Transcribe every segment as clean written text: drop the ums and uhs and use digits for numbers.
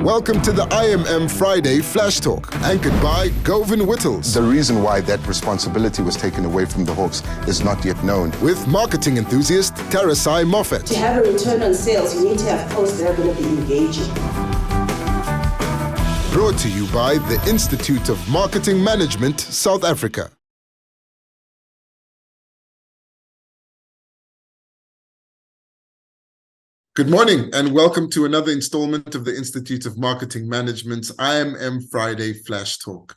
Welcome to the IMM Friday Flash Talk, anchored by Govin Whittles. The reason why that responsibility was taken away from the Hawks is not yet known. With marketing enthusiast Tarasai Moffat. To have a return on sales, you need to have posts that are going to be engaging. Brought to you by the Institute of Marketing Management, South Africa. Good morning and welcome to another installment of the Institute of Marketing Management's IMM Friday Flash Talk.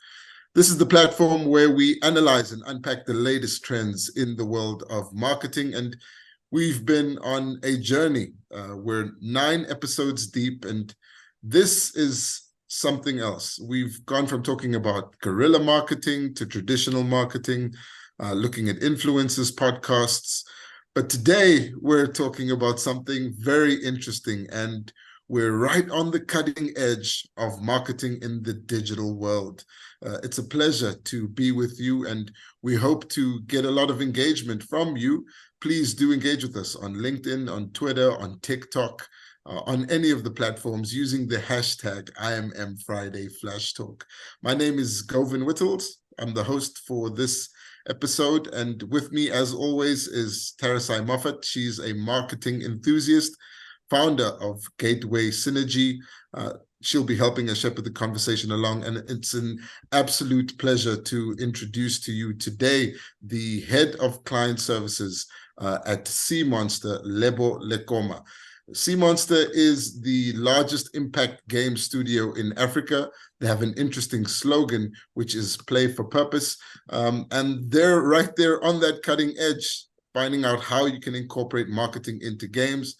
This is the platform where we analyze and unpack the latest trends in the world of marketing, and we've been on a journey. We're 9 episodes deep, and this is something else. We've gone from talking about guerrilla marketing to traditional marketing, looking at influencers, podcasts. But today we're talking about something very interesting, and we're right on the cutting edge of marketing in the digital world. It's a pleasure to be with you, and we hope to get a lot of engagement from you. Please do engage with us on LinkedIn, on Twitter, on TikTok, on any of the platforms using the hashtag IMM Friday Flash Talk. My name is Govin Whittles. I'm the host for this episode, and with me as always is Tarasai Moffat. She's a marketing enthusiast, founder of Gateway Synergy. She'll be helping us shepherd the conversation along, and it's an absolute pleasure to introduce to you today the head of client services at Sea Monster, Lebo Lekoma. Sea Monster is the largest impact game studio in Africa. They have an interesting slogan, which is play for purpose. And they're right there on that cutting edge, finding out how you can incorporate marketing into games,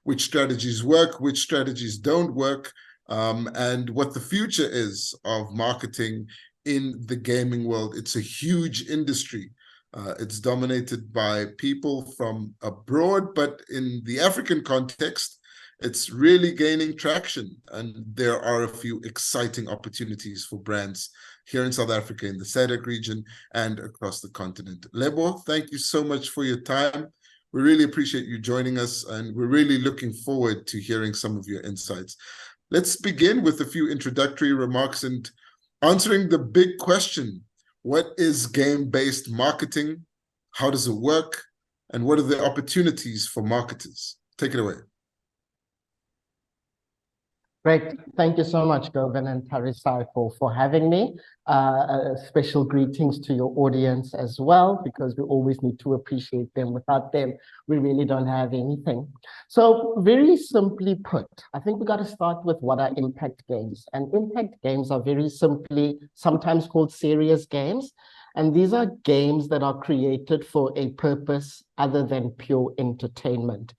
which strategies work, which strategies don't work, and what the future is of marketing in the gaming world. It's a huge industry. It's dominated by people from abroad, but in the African context, it's really gaining traction. And there are a few exciting opportunities for brands here in South Africa, in the SADC region, and across the continent. Lebo, thank you so much for your time. We really appreciate you joining us, and we're really looking forward to hearing some of your insights. Let's begin with a few introductory remarks and answering the big question. What is game-based marketing? How does it work? And what are the opportunities for marketers? Take it away. Great. Thank you so much, Govin and Tarisai, for having me. Special greetings to your audience as well, because we always need to appreciate them. Without them, we really don't have anything. So very simply put, I think we got to start with what are impact games. And impact games are very simply sometimes called serious games. And these are games that are created for a purpose other than pure entertainment.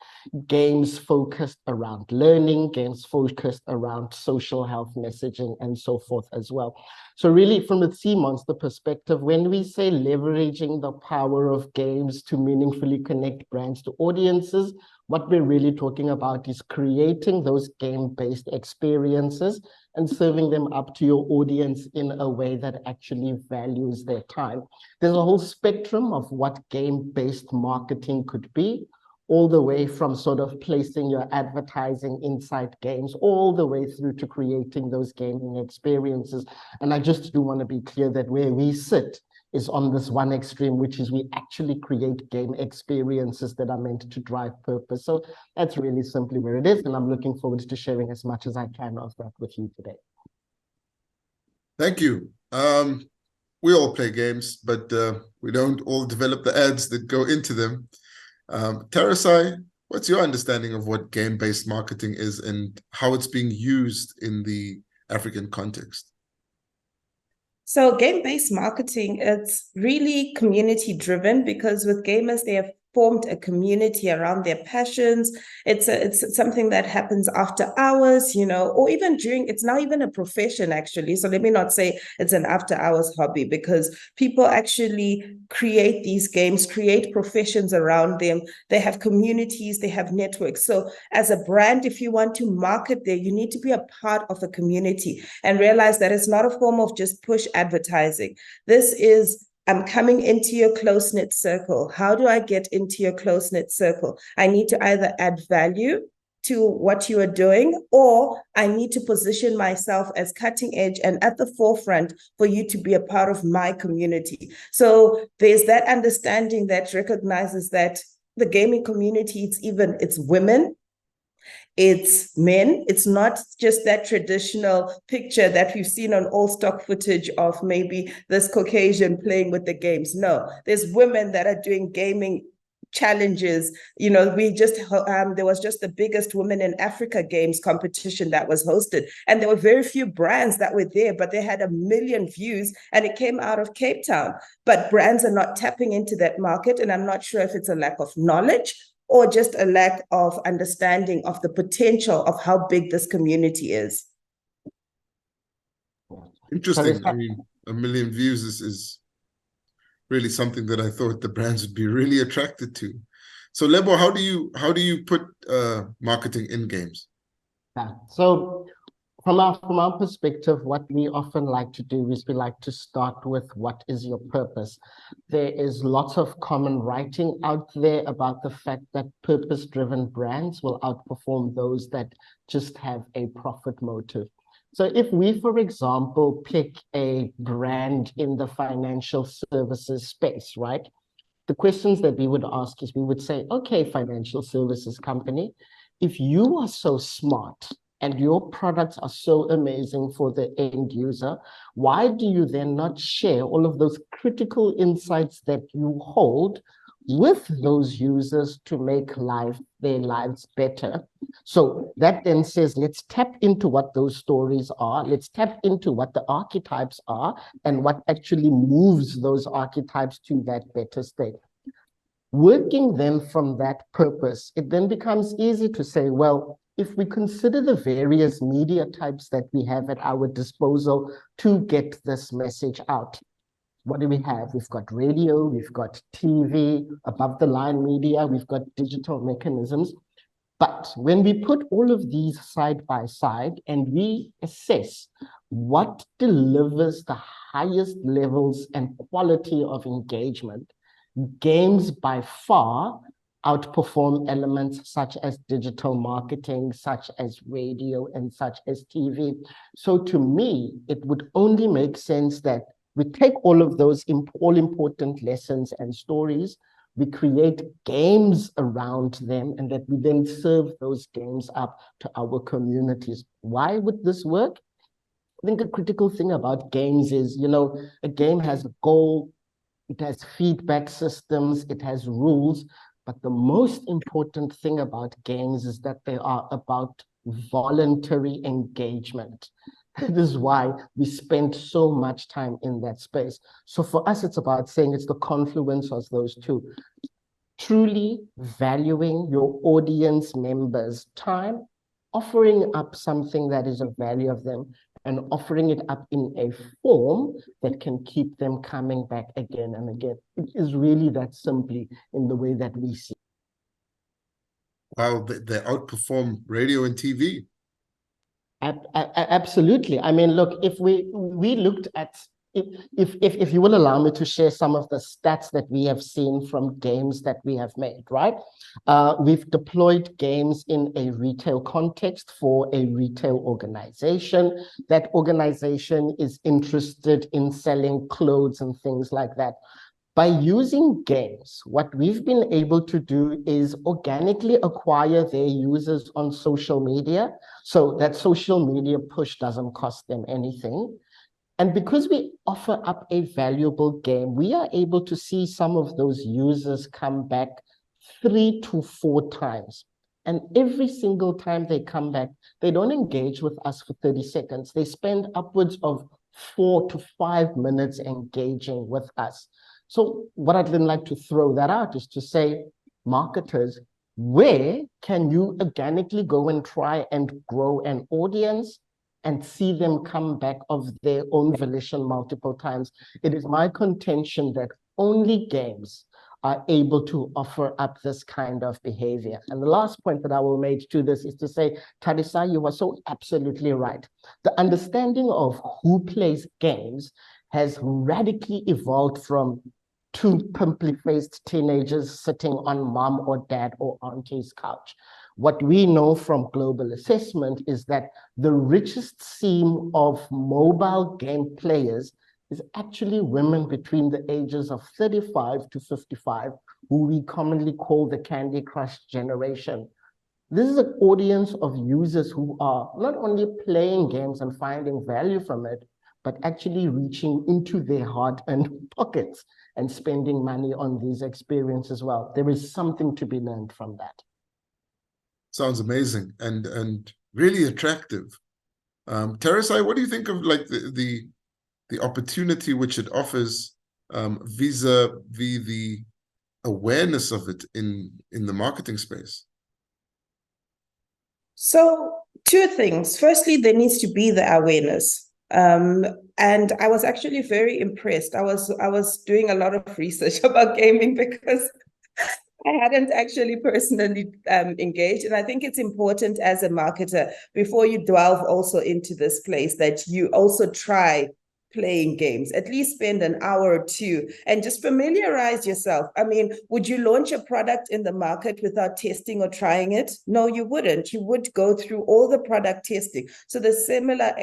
Games focused around learning, games focused around social health messaging, and so forth as well. So really, from the Sea Monster perspective, when we say leveraging the power of games to meaningfully connect brands to audiences, what we're really talking about is creating those game-based experiences and serving them up to your audience in a way that actually values their time. There's a whole spectrum of what game-based marketing could be, all the way from sort of placing your advertising inside games, all the way through to creating those gaming experiences. And I just do want to be clear that where we sit is on this one extreme, which is we actually create game experiences that are meant to drive purpose. So that's really simply where it is, and I'm looking forward to sharing as much as I can of that with you today. Thank you. We all play games, but we don't all develop the ads that go into them. Tarasai, what's your understanding of what game-based marketing is and how it's being used in the African context? So game-based marketing, it's really community-driven, because with gamers, they have formed a community around their passions. It's something that happens after hours, or even during, it's now even a profession, actually. So let me not say it's an after-hours hobby, because people actually create these games, create professions around them. They have communities, they have networks. So as a brand, if you want to market there, you need to be a part of a community and realize that it's not a form of just push advertising. This is I'm coming into your close-knit circle. How do I get into your close-knit circle? I need to either add value to what you are doing, or I need to position myself as cutting edge and at the forefront for you to be a part of my community. So there's that understanding that recognizes that the gaming community, it's women, it's men. It's not just that traditional picture that we've seen on all stock footage of maybe this Caucasian playing with the games. No, there's women that are doing gaming challenges. You know, there was just the biggest Women in Africa Games competition that was hosted, and there were very few brands that were there, but they had 1 million views, and it came out of Cape Town. But brands are not tapping into that market, and I'm not sure if it's a lack of knowledge or just a lack of understanding of the potential of how big this community is. Interesting. I mean, 1 million views is really something that I thought the brands would be really attracted to. So Lebo, how do you put marketing in games? Yeah. So from our perspective, what we often like to do is we like to start with what is your purpose. There is lots of common writing out there about the fact that purpose-driven brands will outperform those that just have a profit motive. So if we, for example, pick a brand in the financial services space, right? The questions that we would ask is we would say, okay, financial services company, if you are so smart and your products are so amazing for the end user, why do you then not share all of those critical insights that you hold with those users to make their lives better? So that then says, let's tap into what those stories are. Let's tap into what the archetypes are and what actually moves those archetypes to that better state. Working then from that purpose, it then becomes easy to say, well, if we consider the various media types that we have at our disposal to get this message out, what do we have? We've got radio, we've got TV, above the line media, we've got digital mechanisms. But when we put all of these side by side and we assess what delivers the highest levels and quality of engagement, games by far outperform elements such as digital marketing, such as radio, and such as TV. So to me, it would only make sense that we take all of those all-important lessons and stories, we create games around them, and that we then serve those games up to our communities. Why would this work? I think a critical thing about games is, you know, a game has a goal, it has feedback systems, it has rules, but the most important thing about games is that they are about voluntary engagement. That is why we spend so much time in that space. So for us, it's about saying it's the confluence of those two. Truly valuing your audience members' time, offering up something that is of value of them, and offering it up in a form that can keep them coming back again and again. It is really that simply in the way that we see. Wow, they outperform radio and TV. Absolutely. I mean, look, if we looked at, if you will allow me to share some of the stats that we have seen from games that we have made, right? We've deployed games in a retail context for a retail organization. That organization is interested in selling clothes and things like that. By using games, what we've been able to do is organically acquire their users on social media. So that social media push doesn't cost them anything. And because we offer up a valuable game, we are able to see some of those users come back 3 to 4 times. And every single time they come back, they don't engage with us for 30 seconds. They spend upwards of 4 to 5 minutes engaging with us. So what I'd then like to throw that out is to say, marketers, where can you organically go and try and grow an audience and see them come back of their own volition multiple times? It is my contention that only games are able to offer up this kind of behavior. And the last point that I will make to this is to say, Tharisa, you are so absolutely right. The understanding of who plays games has radically evolved from 2 pimply-faced teenagers sitting on mom or dad or auntie's couch. What we know from global assessment is that the richest seam of mobile game players is actually women between the ages of 35 to 55, who we commonly call the Candy Crush generation. This is an audience of users who are not only playing games and finding value from it, but actually reaching into their hard-earned pockets and spending money on these experiences as well. There is something to be learned from that. Sounds amazing and really attractive. Tarisai, what do you think of like the opportunity which it offers vis-a-vis the awareness of it in the marketing space? So two things. Firstly, there needs to be the awareness. And I was actually very impressed. I was doing a lot of research about gaming because I hadn't actually personally engaged. And I think it's important as a marketer, before you delve also into this place, that you also try playing games, at least spend an hour or two and just familiarize yourself. I mean, would you launch a product in the market without testing or trying it? No, you wouldn't. You would go through all the product testing. So the similar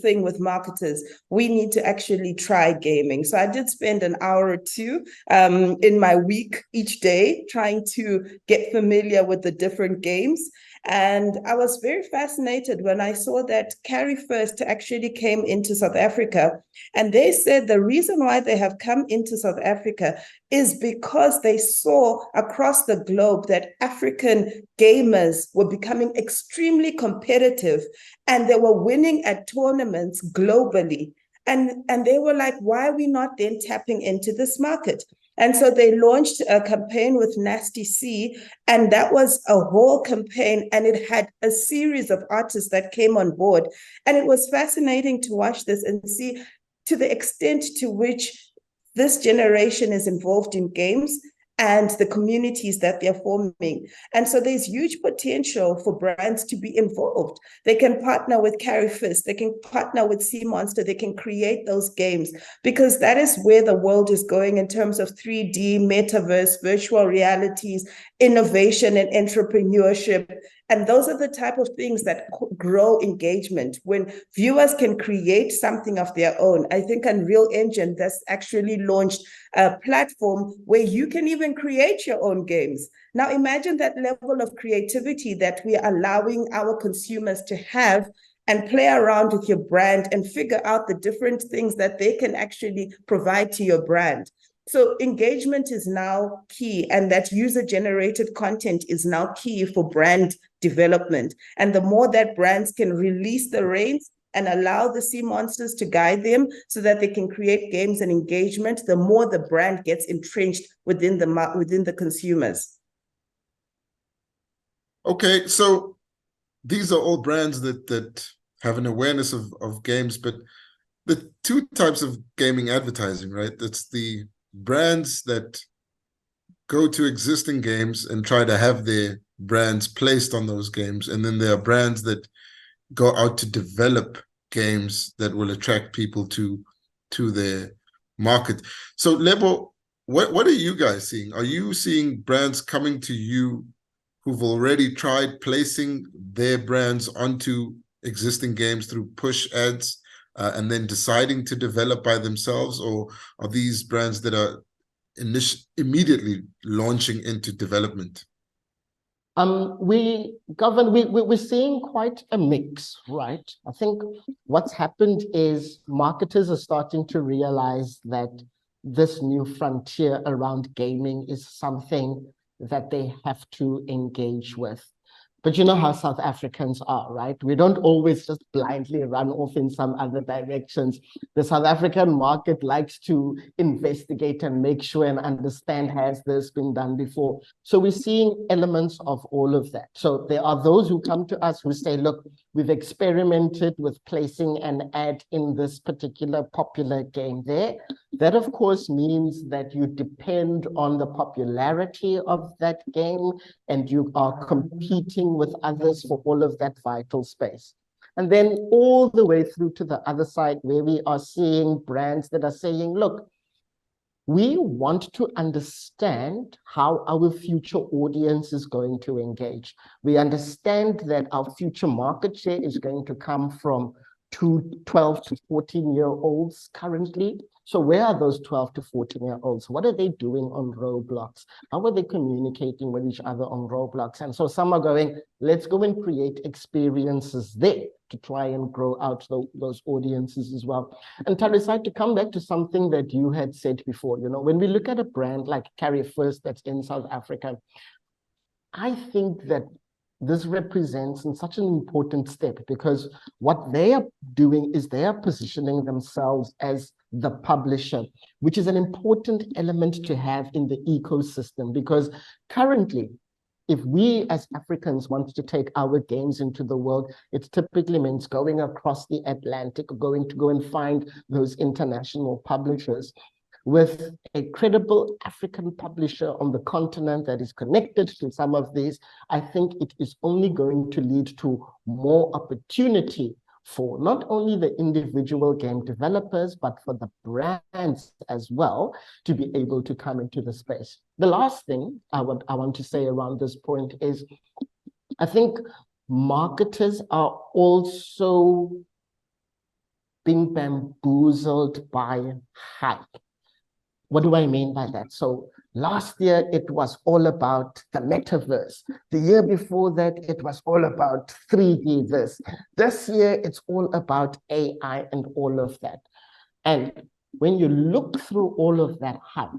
thing with marketers, we need to actually try gaming. So I did spend an hour or two in my week each day trying to get familiar with the different games. And I was very fascinated when I saw that Carry First actually came into South Africa. And they said the reason why they have come into South Africa is because they saw across the globe that African gamers were becoming extremely competitive and they were winning at tournaments globally. And they were like, why are we not then tapping into this market? And so they launched a campaign with Nasty C, and that was a whole campaign, and it had a series of artists that came on board. And it was fascinating to watch this and see to the extent to which this generation is involved in games and the communities that they're forming. And so there's huge potential for brands to be involved. They can partner with Carry First, they can partner with Sea Monster, they can create those games, because that is where the world is going in terms of 3D, metaverse, virtual realities, innovation and entrepreneurship. And those are the type of things that grow engagement. When viewers can create something of their own, I think Unreal Engine that's actually launched a platform where you can even create your own games. Now imagine that level of creativity that we are allowing our consumers to have and play around with your brand and figure out the different things that they can actually provide to your brand. So engagement is now key, and that user-generated content is now key for brand development. And the more that brands can release the reins and allow the sea monsters to guide them so that they can create games and engagement, the more the brand gets entrenched within the consumers. Okay, so these are all brands that have an awareness of games, but the two types of gaming advertising, right? That's the brands that go to existing games and try to have their brands placed on those games. And then there are brands that go out to develop games that will attract people to their market. So Lebo, what are you guys seeing? Are you seeing brands coming to you who've already tried placing their brands onto existing games through push ads and then deciding to develop by themselves? Or are these brands that are immediately launching into development? We're seeing quite a mix, right? I think what's happened is marketers are starting to realize that this new frontier around gaming is something that they have to engage with. But you know how South Africans are, right? We don't always just blindly run off in some other directions. The South African market likes to investigate and make sure and understand, has this been done before? So we're seeing elements of all of that. So there are those who come to us who say, look, we've experimented with placing an ad in this particular popular game there. That, of course, means that you depend on the popularity of that game and you are competing with others for all of that vital space. And then all the way through to the other side where we are seeing brands that are saying, look, we want to understand how our future audience is going to engage. We understand that our future market share is going to come from 12 to 14-year-olds currently. So where are those 12 to 14-year-olds? What are they doing on Roblox? How are they communicating with each other on Roblox? And so some are going, let's go and create experiences there to try and grow out those audiences as well. And Tarisai, to come back to something that you had said before, when we look at a brand like Carry First that's in South Africa, I think that this represents such an important step, because what they are doing is they are positioning themselves as the publisher, which is an important element to have in the ecosystem, because currently, if we as Africans want to take our games into the world, it typically means going across the Atlantic, going to go and find those international publishers. With a credible African publisher on the continent that is connected to some of these, I think it is only going to lead to more opportunity for not only the individual game developers, but for the brands as well to be able to come into the space. The last thing I want to say around this point is, I think marketers are also being bamboozled by hype. What do I mean by that? So last year, it was all about the metaverse. The year before that, it was all about 3D this. This year, it's all about AI and all of that. And when you look through all of that hype,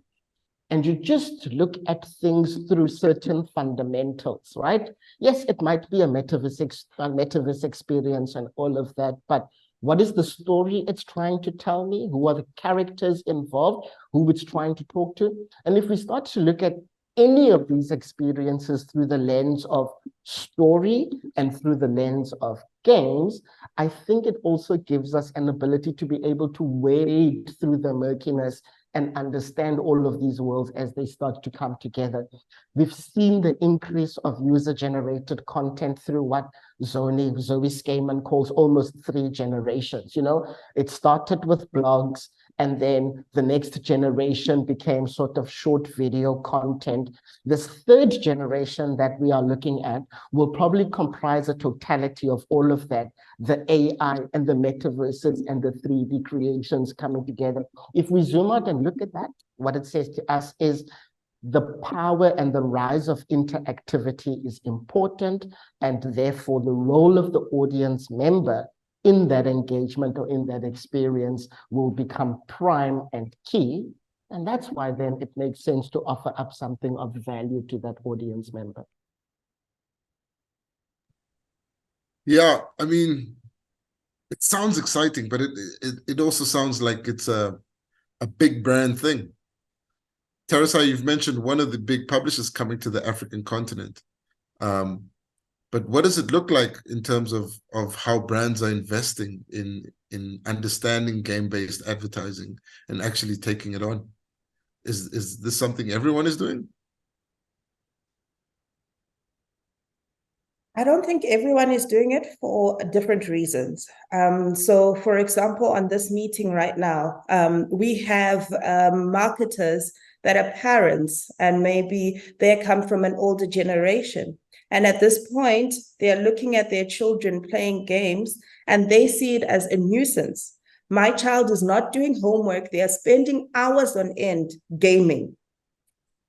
and you just look at things through certain fundamentals, right? Yes, it might be a metaverse experience and all of that, but what is the story it's trying to tell me? Who are the characters involved? Who it's trying to talk to? And if we start to look at any of these experiences through the lens of story and through the lens of games, I think it also gives us an ability to be able to wade through the murkiness and understand all of these worlds as they start to come together. We've seen the increase of user-generated content through what Zoe Skayman calls almost 3 generations. It started with blogs, and then the next generation became sort of short video content. This 3rd generation that we are looking at will probably comprise a totality of all of that, the AI and the metaverses and the 3D creations coming together. If we zoom out and look at that, what it says to us is the power and the rise of interactivity is important, and therefore the role of the audience member in that engagement or in that experience will become prime and key. And that's why then it makes sense to offer up something of value to that audience member. Yeah, I mean, it sounds exciting, but it also sounds like it's a big brand thing. Tarisai, you've mentioned one of the big publishers coming to the African continent. But what does it look like in terms of how brands are investing in understanding game-based advertising and actually taking it on? Is this something everyone is doing? I don't think everyone is doing it for different reasons. So, for example, on this meeting right now, we have marketers that are parents, and maybe they come from an older generation. And at this point, they're looking at their children playing games, and they see it as a nuisance. My child is not doing homework. They are spending hours on end gaming.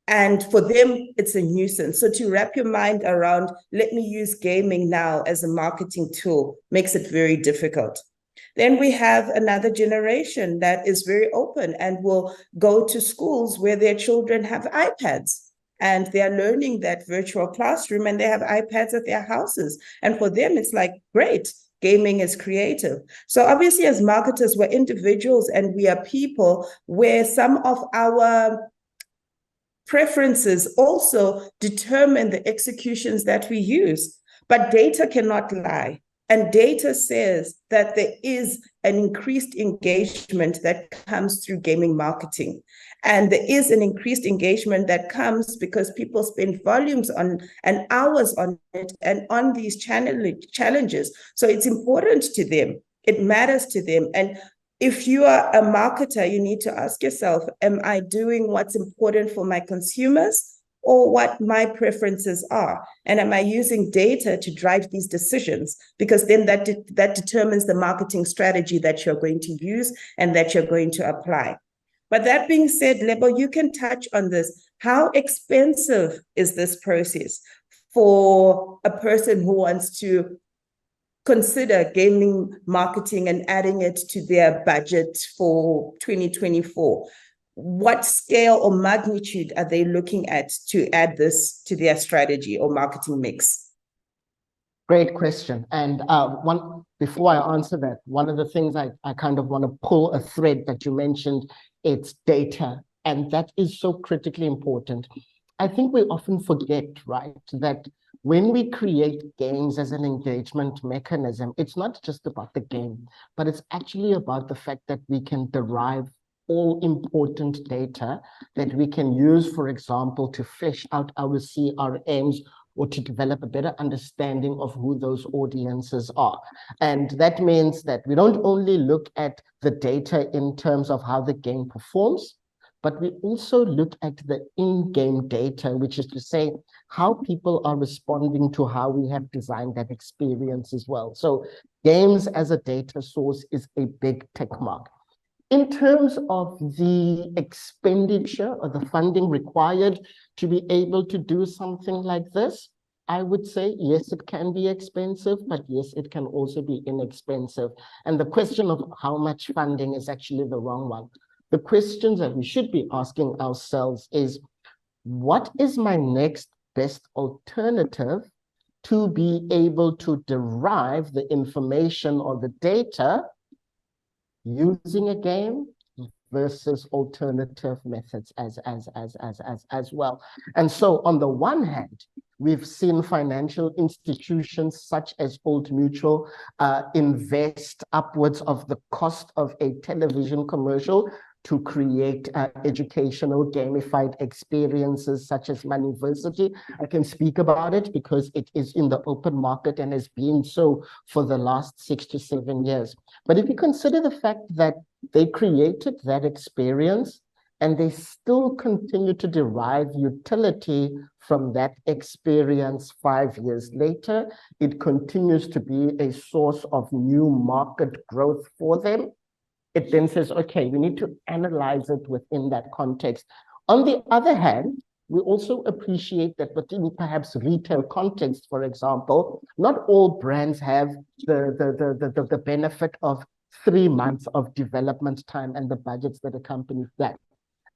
And for them, it's a nuisance. So to wrap your mind around, let me use gaming now as a marketing tool, makes it very difficult. Then we have another generation that is very open and will go to schools where their children have iPads, and they are learning that virtual classroom, and they have iPads at their houses. And for them, it's like, great, gaming is creative. So obviously, as marketers, we're individuals and we are people where some of our preferences also determine the executions that we use. But data cannot lie. And data says that there is an increased engagement that comes through gaming marketing. And there is an increased engagement that comes because people spend volumes on and hours on it and on these challenges. So it's important to them. It matters to them. And if you are a marketer, you need to ask yourself, am I doing what's important for my consumers or what my preferences are? And am I using data to drive these decisions? Because then that determines the marketing strategy that you're going to use and that you're going to apply. But that being said, Lebo, you can touch on this. How expensive is this process for a person who wants to consider gaming marketing and adding it to their budget for 2024? What scale or magnitude are they looking at to add this to their strategy or marketing mix? Great question. And before I answer that, one of the things I kind of want to pull a thread that you mentioned, it's data. And that is so critically important. I think we often forget, right, that when we create games as an engagement mechanism, it's not just about the game, but it's actually about the fact that we can derive all important data that we can use, for example, to flesh out our CRMs or to develop a better understanding of who those audiences are. And that means that we don't only look at the data in terms of how the game performs, but we also look at the in-game data, which is to say how people are responding to how we have designed that experience as well. So games as a data source is a big tick mark. In terms of the expenditure or the funding required to be able to do something like this, I would say, yes, it can be expensive, but yes, it can also be inexpensive. And the question of how much funding is actually the wrong one. The questions that we should be asking ourselves is, what is my next best alternative to be able to derive the information or the data using a game versus alternative methods as well. And so on the one hand, we've seen financial institutions such as Old Mutual invest upwards of the cost of a television commercial to create educational gamified experiences such as Moneyversity. I can speak about it because it is in the open market and has been so for the last 6 to 7 years. But if you consider the fact that they created that experience and they still continue to derive utility from that experience 5 years later, it continues to be a source of new market growth for them. It then says, okay, we need to analyze it within that context. On the other hand, we also appreciate that within perhaps retail context, for example, not all brands have the benefit of 3 months of development time and the budgets that accompany that.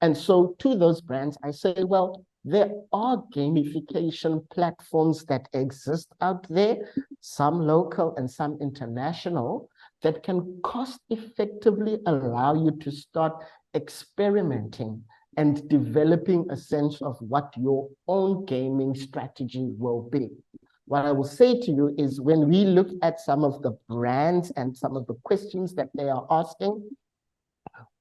And so to those brands, I say, well, there are gamification platforms that exist out there, some local and some international, that can cost effectively allow you to start experimenting and developing a sense of what your own gaming strategy will be. What I will say to you is when we look at some of the brands and some of the questions that they are asking,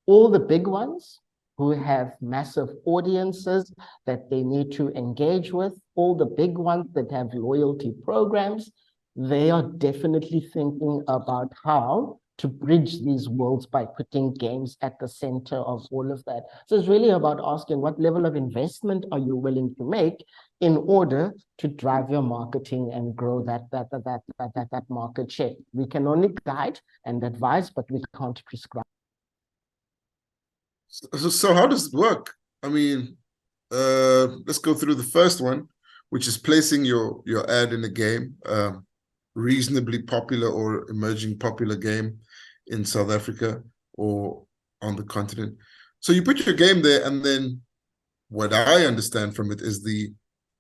all the big ones who have massive audiences that they need to engage with, all the big ones that have loyalty programs, they are definitely thinking about how to bridge these worlds by putting games at the center of all of that. So it's really about asking what level of investment are you willing to make in order to drive your marketing and grow that market share. We can only guide and advise, but we can't prescribe. So how does it work? I mean, let's go through the first one, which is placing your ad in a game. Reasonably popular or emerging popular game in South Africa or on the continent. So you put your game there, and then what I understand from it is the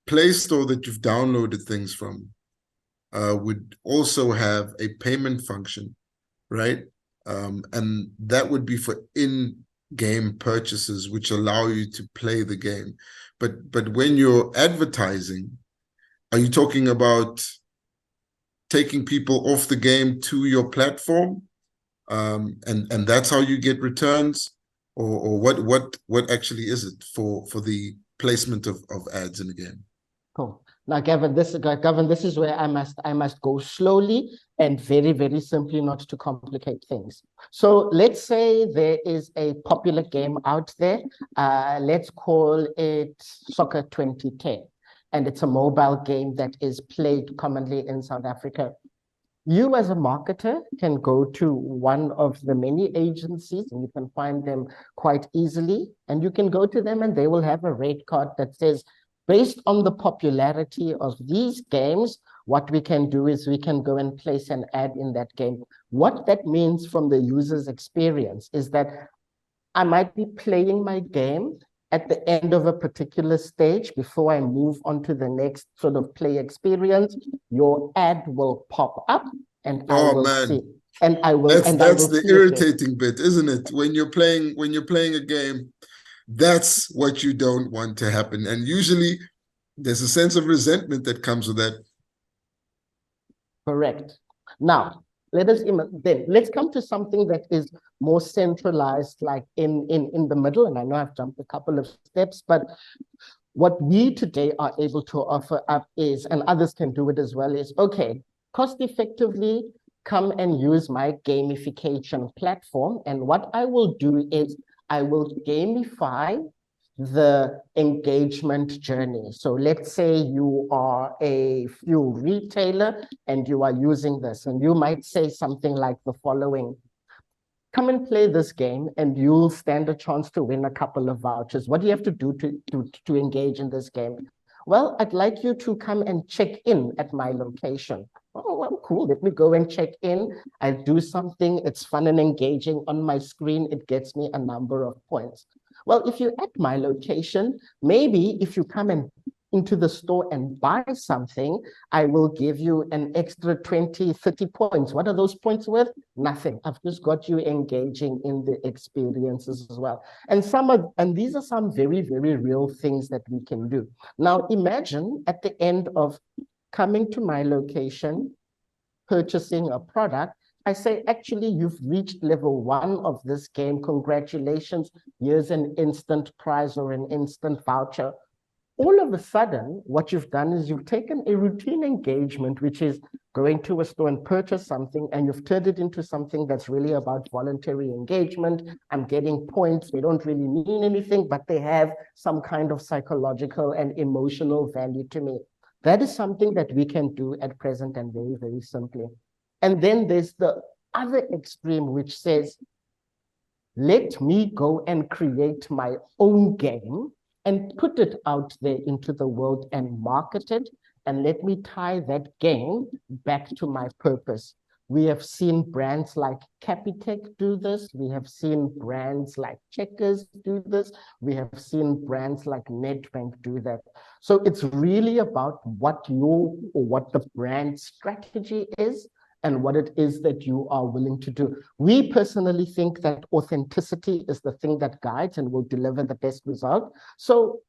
Play Store that you've downloaded things from would also have a payment function, right? And that would be for in-game purchases, which allow you to play the game. But when you're advertising, are you talking about taking people off the game to your platform, and that's how you get returns, or what actually is it for the placement of ads in the game? Cool. Now, Gavin, this is where I must go slowly and very, very simply, not to complicate things. So let's say there is a popular game out there. Let's call it Soccer 2010. And it's a mobile game that is played commonly in South Africa. You as a marketer can go to one of the many agencies, and you can find them quite easily. And you can go to them and they will have a rate card that says, based on the popularity of these games, what we can do is we can go and place an ad in that game. What that means from the user's experience is that I might be playing my game at the end of a particular stage before I move on to the next sort of play experience. Your ad will pop up and I will see. And I will that's the irritating bit, isn't it? When you're playing a game, that's what you don't want to happen. And usually there's a sense of resentment that comes with that. Correct. Now, let's come to something that is more centralized, like in the middle. And I know I've jumped a couple of steps, but what we today are able to offer up is, and others can do it as well, is, okay, cost effectively come and use my gamification platform. And what I will do is I will gamify the engagement journey. So let's say you are a fuel retailer and you are using this, and you might say something like the following: come and play this game and you'll stand a chance to win a couple of vouchers. What do you have to do to engage in this game? Well, I'd like you to come and check in at my location. Oh, well, cool. Let me go and check in. I do something. It's fun and engaging. On my screen, it gets me a number of points. Well, if you're at my location, maybe if you come into the store and buy something, I will give you an extra 20, 30 points. What are those points worth? Nothing. I've just got you engaging in the experiences as well. And these are some very, very real things that we can do. Now, imagine at the end of coming to my location, purchasing a product, I say, actually, you've reached level 1 of this game. Congratulations. Here's an instant prize or an instant voucher. All of a sudden, what you've done is you've taken a routine engagement, which is going to a store and purchase something, and you've turned it into something that's really about voluntary engagement. I'm getting points. They don't really mean anything, but they have some kind of psychological and emotional value to me. That is something that we can do at present, and very, very simply. And then there's the other extreme, which says, let me go and create my own game and put it out there into the world and market it, and let me tie that game back to my purpose. We have seen brands like Capitec do this. We have seen brands like Checkers do this. We have seen brands like Nedbank do that. So it's really about what the brand strategy is and what it is that you are willing to do. We personally think that authenticity is the thing that guides and will deliver the best result. So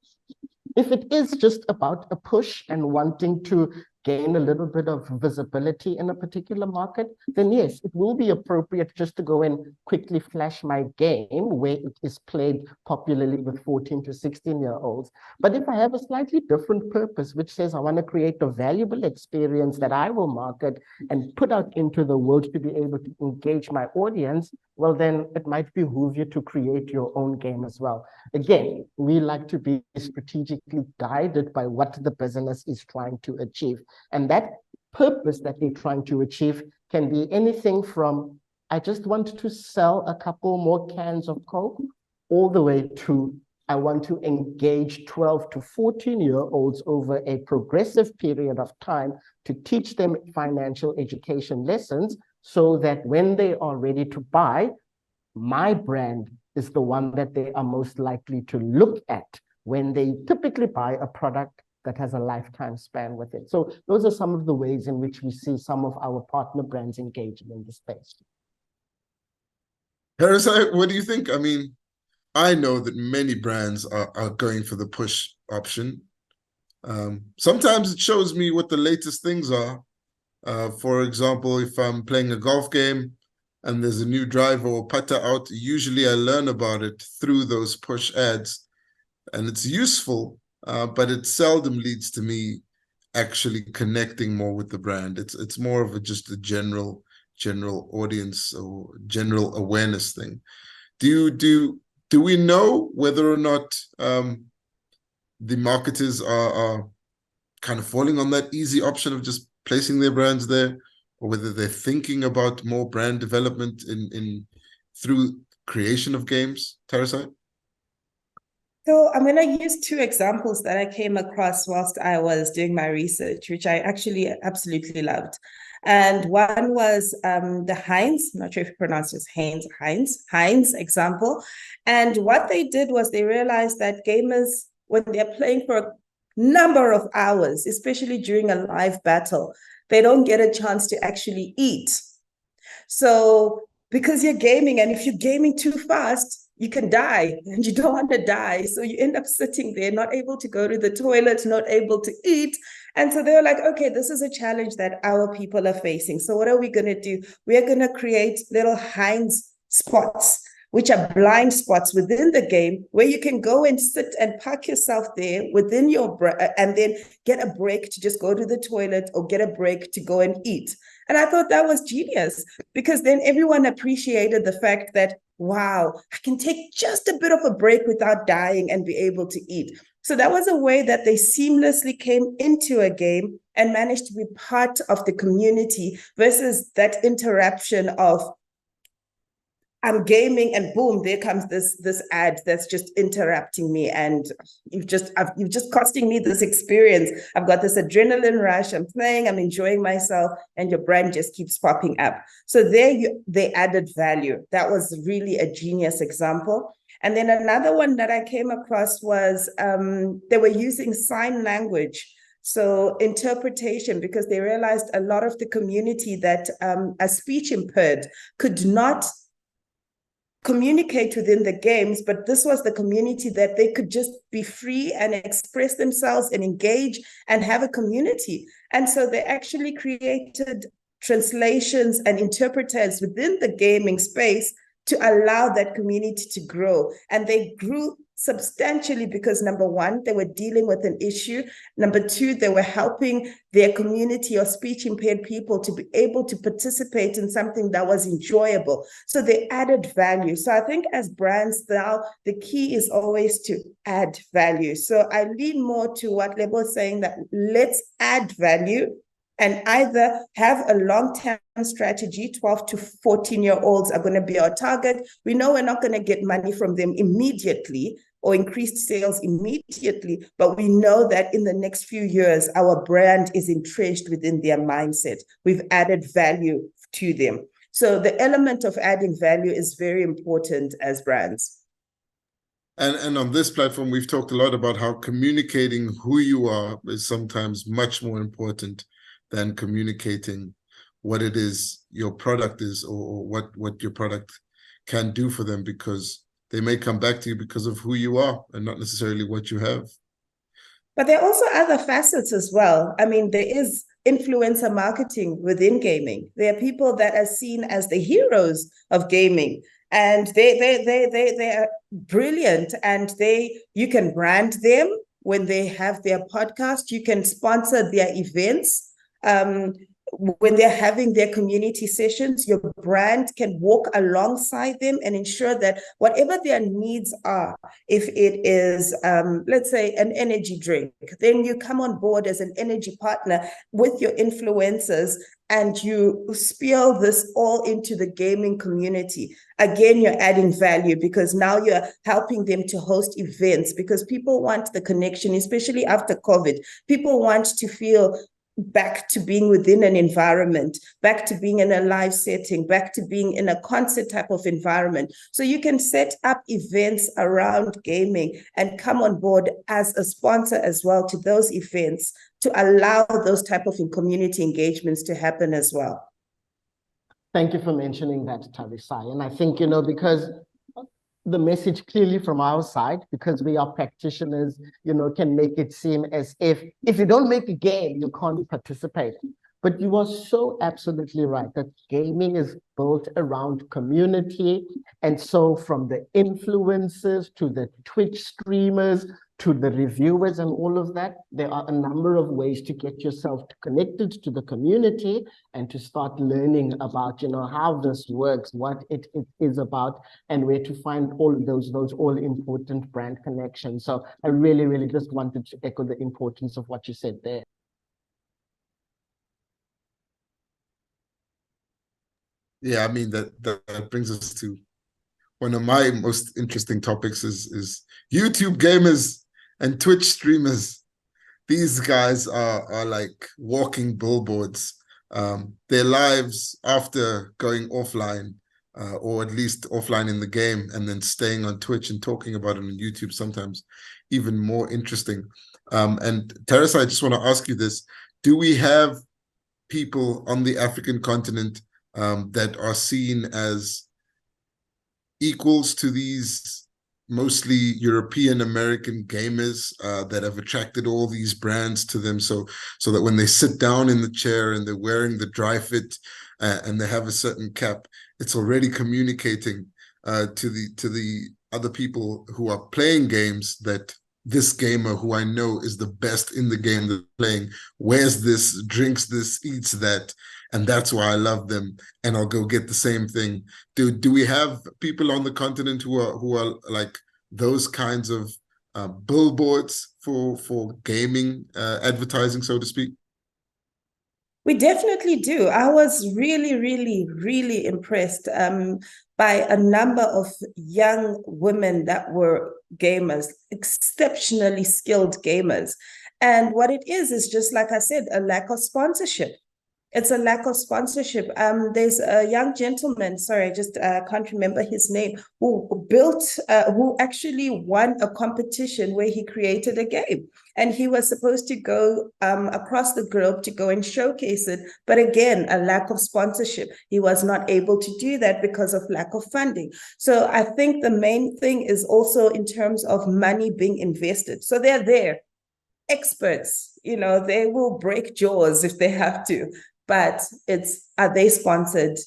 if it is just about a push and wanting to gain a little bit of visibility in a particular market, then yes, it will be appropriate just to go and quickly flash my game where it is played popularly with 14 to 16-year-olds. But if I have a slightly different purpose, which says I want to create a valuable experience that I will market and put out into the world to be able to engage my audience, well, then it might behoove you to create your own game as well. Again, we like to be strategically guided by what the business is trying to achieve. And that purpose that they're trying to achieve can be anything from, I just want to sell a couple more cans of Coke, all the way to, I want to engage 12 to 14-year-olds over a progressive period of time to teach them financial education lessons so that when they are ready to buy, my brand is the one that they are most likely to look at when they typically buy a product that has a lifetime span with it. So those are some of the ways in which we see some of our partner brands engaging in the space. Harris, what do you think? I mean, I know that many brands are going for the push option. Sometimes it shows me what the latest things are. For example, if I'm playing a golf game and there's a new driver or putter out, usually I learn about it through those push ads. And it's useful, but it seldom leads to me actually connecting more with the brand. It's more of just a general audience or general awareness thing. Do we know whether or not the marketers are kind of falling on that easy option of just placing their brands there, or whether they're thinking about more brand development in through creation of games, Tarisai? So I'm going to use two examples that I came across whilst I was doing my research, which I actually absolutely loved. And one was the Heinz, I'm not sure if you pronounce it Heinz example. And what they did was they realized that gamers, when they're playing for a number of hours, especially during a live battle, they don't get a chance to actually eat. So because you're gaming, and if you're gaming too fast, you can die, and you don't want to die. So you end up sitting there, not able to go to the toilet, not able to eat. And so they were like, okay, this is a challenge that our people are facing. So what are we going to do? We're going to create little Heinz spots, which are blind spots within the game where you can go and sit and park yourself there within your and then get a break to just go to the toilet or get a break to go and eat. And I thought that was genius, because then everyone appreciated the fact that, wow, I can take just a bit of a break without dying and be able to eat. So that was a way that they seamlessly came into a game and managed to be part of the community, versus that interruption of, I'm gaming and boom, there comes this ad that's just interrupting me, and you've just costing me this experience. I've got this adrenaline rush, I'm playing, I'm enjoying myself, and your brand just keeps popping up. So they added value. That was really a genius example. And then another one that I came across was they were using sign language. So interpretation, because they realized a lot of the community that are speech impaired could not communicate within the games, but this was the community that they could just be free and express themselves and engage and have a community. And so they actually created translations and interpreters within the gaming space to allow that community to grow. And they grew substantially because, number one, they were dealing with an issue. Number two, they were helping their community of speech impaired people to be able to participate in something that was enjoyable. So they added value. So I think as brands now, the key is always to add value. So I lean more to what Lebo is saying, that let's add value and either have a long-term strategy. 12 to 14-year-olds are going to be our target. We know we're not going to get money from them immediately or increased sales immediately, but we know that in the next few years, our brand is entrenched within their mindset. We've added value to them. So the element of adding value is very important as brands. And on this platform, we've talked a lot about how communicating who you are is sometimes much more important than communicating what it is your product is, or what your product can do for them, because they may come back to you because of who you are and not necessarily what you have. But there are also other facets as well. I mean, there is influencer marketing within gaming. There are people that are seen as the heroes of gaming, and they are brilliant, and you can brand them when they have their podcast. You can sponsor their events. When they're having their community sessions, your brand can walk alongside them and ensure that whatever their needs are, if it is, let's say, an energy drink, then you come on board as an energy partner with your influencers and you spill this all into the gaming community. Again, you're adding value because now you're helping them to host events, because people want the connection, especially after COVID. People want to feel back to being within an environment, back to being in a live setting, back to being in a concert type of environment. So you can set up events around gaming and come on board as a sponsor as well to those events to allow those type of community engagements to happen as well. Thank you for mentioning that, Tarisai. And I think, because the message clearly from our side, because we are practitioners, can make it seem as if you don't make a game, you can't participate. But you are so absolutely right that gaming is built around community And so from the influencers to the Twitch streamers to the reviewers and all of that, there are a number of ways to get yourself connected to the community and to start learning about, how this works, what it is about, and where to find all of those all important brand connections. So I really, really just wanted to echo the importance of what you said there. Yeah, I mean, that brings us to one of my most interesting topics is YouTube gamers and Twitch streamers. These guys are like walking billboards. Their lives after going offline, or at least offline in the game, and then staying on Twitch and talking about it on YouTube, sometimes even more interesting. And Teresa, I just want to ask you this. Do we have people on the African continent that are seen as equals to these mostly European American gamers that have attracted all these brands to them, so that when they sit down in the chair and they're wearing the dry fit and they have a certain cap, it's already communicating to the other people who are playing games that this gamer, who I know is the best in the game they're playing, wears this, drinks this, eats that, and that's why I love them, and I'll go get the same thing. Do we have people on the continent who are like those kinds of billboards for gaming advertising, so to speak? We definitely do. I was really, really, really impressed by a number of young women that were gamers, exceptionally skilled gamers. And what it is just like I said, a lack of sponsorship. It's a lack of sponsorship. There's a young gentleman, sorry, I just can't remember his name, who actually won a competition where he created a game. And he was supposed to go across the globe to go and showcase it. But again, a lack of sponsorship. He was not able to do that because of lack of funding. So I think the main thing is also in terms of money being invested. So they're there, experts, they will break jaws if they have to. But are they sponsored?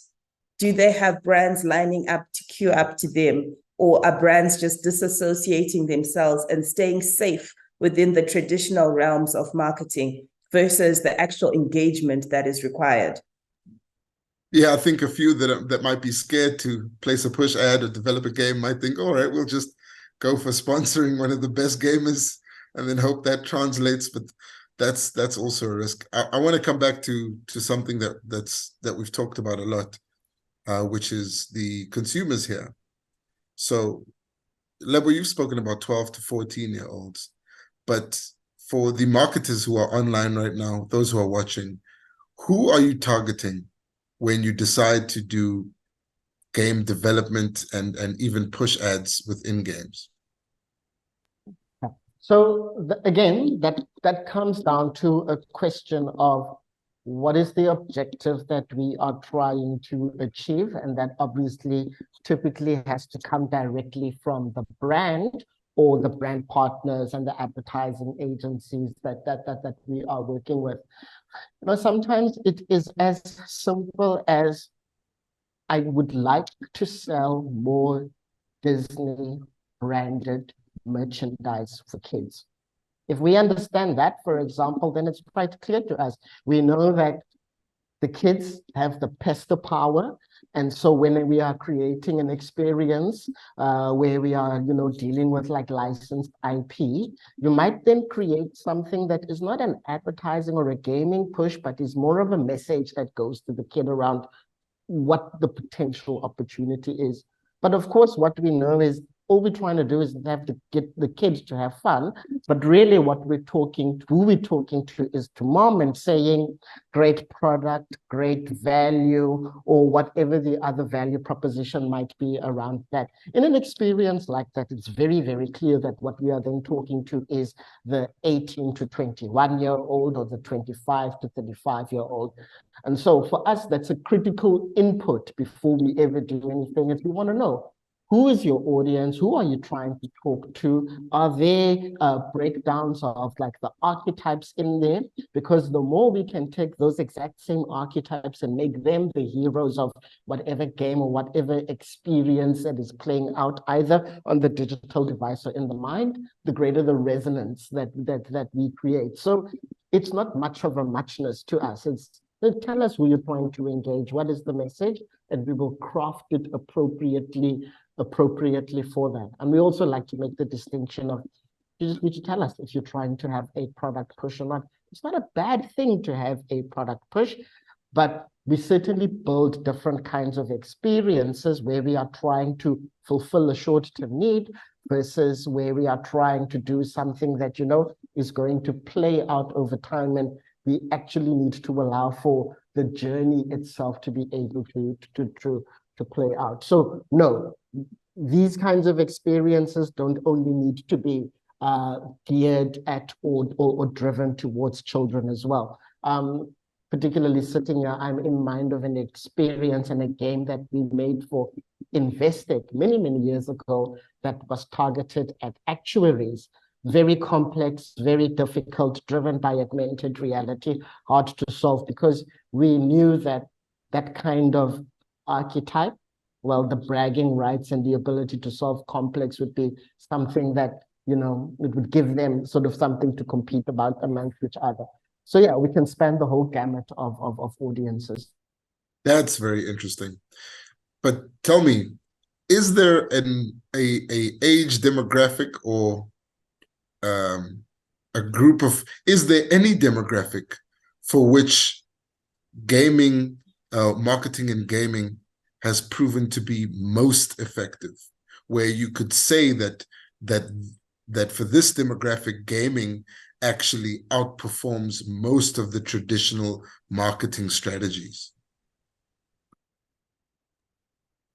Do they have brands lining up to queue up to them? Or are brands just disassociating themselves and staying safe within the traditional realms of marketing versus the actual engagement that is required? Yeah, I think a few that might be scared to place a push ad or develop a game might think, all right, we'll just go for sponsoring one of the best gamers and then hope that translates. But that's also a risk. I want to come back to something that we've talked about a lot, which is the consumers here. So, Lebo, you've spoken about 12 to 14-year-olds, but for the marketers who are online right now, those who are watching, who are you targeting when you decide to do game development and even push ads within games? So again, that comes down to a question of what is the objective that we are trying to achieve, and that obviously typically has to come directly from the brand or the brand partners and the advertising agencies that we are working with. Sometimes it is as simple as, I would like to sell more Disney branded merchandise for kids. If we understand that, for example, then it's quite clear to us. We know that the kids have the pester power. And so when we are creating an experience where we are, dealing with like licensed IP, you might then create something that is not an advertising or a gaming push, but is more of a message that goes to the kid around what the potential opportunity is. But of course, what we know is all we're trying to do is have to get the kids to have fun. But really who we're talking to is to mom and saying, great product, great value, or whatever the other value proposition might be around that. In an experience like that, it's very, very clear that what we are then talking to is the 18 to 21-year-old or the 25 to 35-year-old. And so for us, that's a critical input before we ever do anything, is we want to know, Who is your audience? Who are you trying to talk to? Are there breakdowns of like the archetypes in there? Because the more we can take those exact same archetypes and make them the heroes of whatever game or whatever experience that is playing out either on the digital device or in the mind, the greater the resonance that we create. So it's not much of a muchness to us. It's tell us who you're trying to engage. What is the message? And we will craft it appropriately for that. And we also like to make the distinction of, you just need to tell us if you're trying to have a product push or not. It's not a bad thing to have a product push, but we certainly build different kinds of experiences where we are trying to fulfill a short-term need versus where we are trying to do something that, you know, is going to play out over time, and we actually need to allow for the journey itself to be able to play out. So no, these kinds of experiences don't only need to be geared at or driven towards children as well. Particularly sitting here, I'm in mind of an experience and a game that we made for Investec many years ago that was targeted at actuaries. Very complex, very difficult, driven by augmented reality, hard to solve, because we knew that that kind of archetype, well, the bragging rights and the ability to solve complex would be something that, you know, it would give them sort of something to compete about amongst each other. So yeah, we can span the whole gamut of audiences. That's very interesting. But tell me, is there an age demographic or a group of, is there any demographic for which gaming, marketing and gaming has proven to be most effective, where you could say that for this demographic, gaming actually outperforms most of the traditional marketing strategies?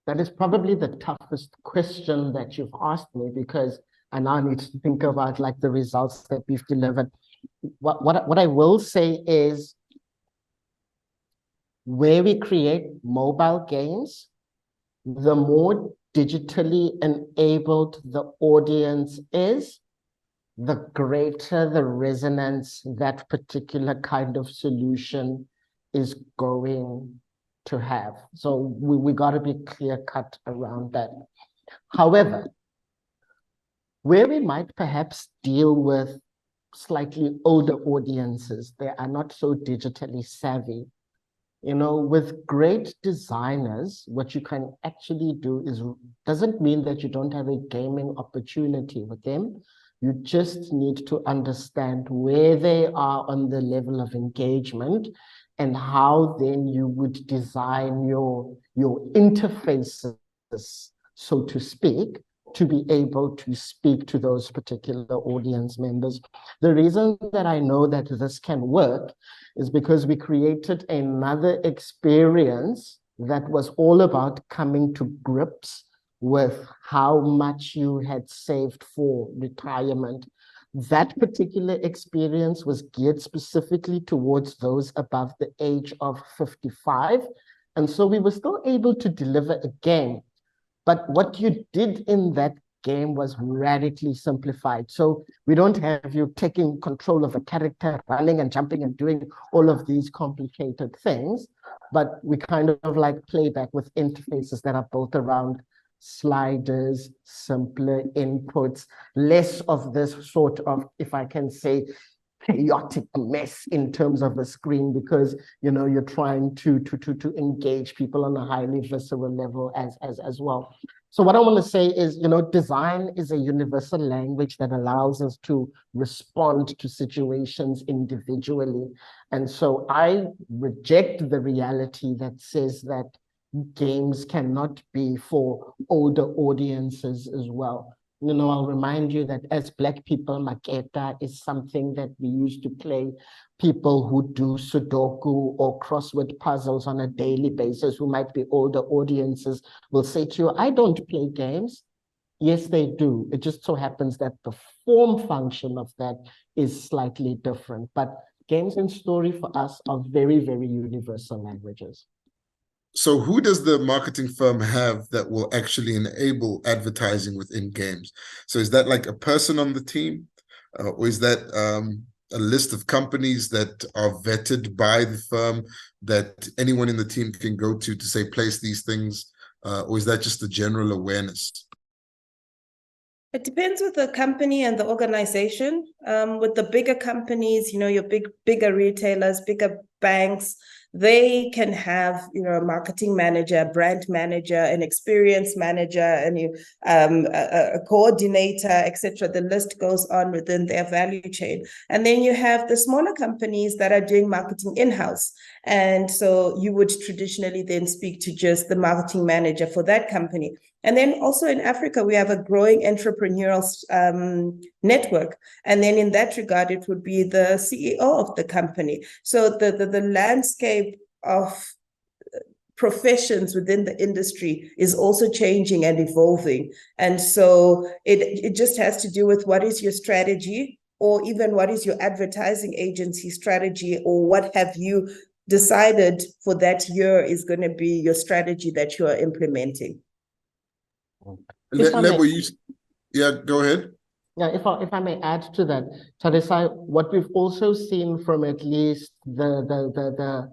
That is probably the toughest question that you've asked me, because I now need to think about like the results that we've delivered. What I will say is, where we create mobile games, the more digitally enabled the audience is, the greater the resonance that particular kind of solution is going to have. So we got to be clear cut around that. However, where we might perhaps deal with slightly older audiences, they are not so digitally savvy. You know, with great designers, what you can actually do is, doesn't mean that you don't have a gaming opportunity with them. You just need to understand where they are on the level of engagement and how then you would design your interfaces, so to speak, to be able to speak to those particular audience members. The reason that I know that this can work is because we created another experience that was all about coming to grips with how much you had saved for retirement. That particular experience was geared specifically towards those above the age of 55. And so we were still able to deliver a game. But what you did in that game was radically simplified. So we don't have you taking control of a character, running and jumping and doing all of these complicated things, but we kind of like play back with interfaces that are built around sliders, simpler inputs, less of this sort of, if I can say, chaotic mess in terms of a screen, because you know you're trying to engage people on a highly visceral level as well. So what I want to say is, you know, design is a universal language that allows us to respond to situations individually. And so I reject the reality that says that games cannot be for older audiences as well. You know, I'll remind you that as Black people, Maketa is something that we used to play. People who do Sudoku or crossword puzzles on a daily basis, who might be older audiences, will say to you, I don't play games. Yes, they do. It just so happens that the form function of that is slightly different. But games and story for us are very, very universal languages. So who does the marketing firm have that will actually enable advertising within games? So is that like a person on the team, or is that a list of companies that are vetted by the firm that anyone in the team can go to say place these things, or is that just a general awareness? It depends with the company and the organization. With the bigger companies, your bigger retailers, bigger banks, they can have, a marketing manager, a brand manager, an experience manager, and a coordinator, etc. The list goes on within their value chain. And then you have the smaller companies that are doing marketing in-house. And so you would traditionally then speak to just the marketing manager for that company. And then also in Africa, we have a growing entrepreneurial network. And then in that regard, it would be the CEO of the company. So the landscape of professions within the industry is also changing and evolving. And so it just has to do with what is your strategy, or even what is your advertising agency strategy, or what have you decided for that year is going to be your strategy that you are implementing. Lebo, yeah, go ahead. Yeah, if I may add to that, Teresa, what we've also seen from at least the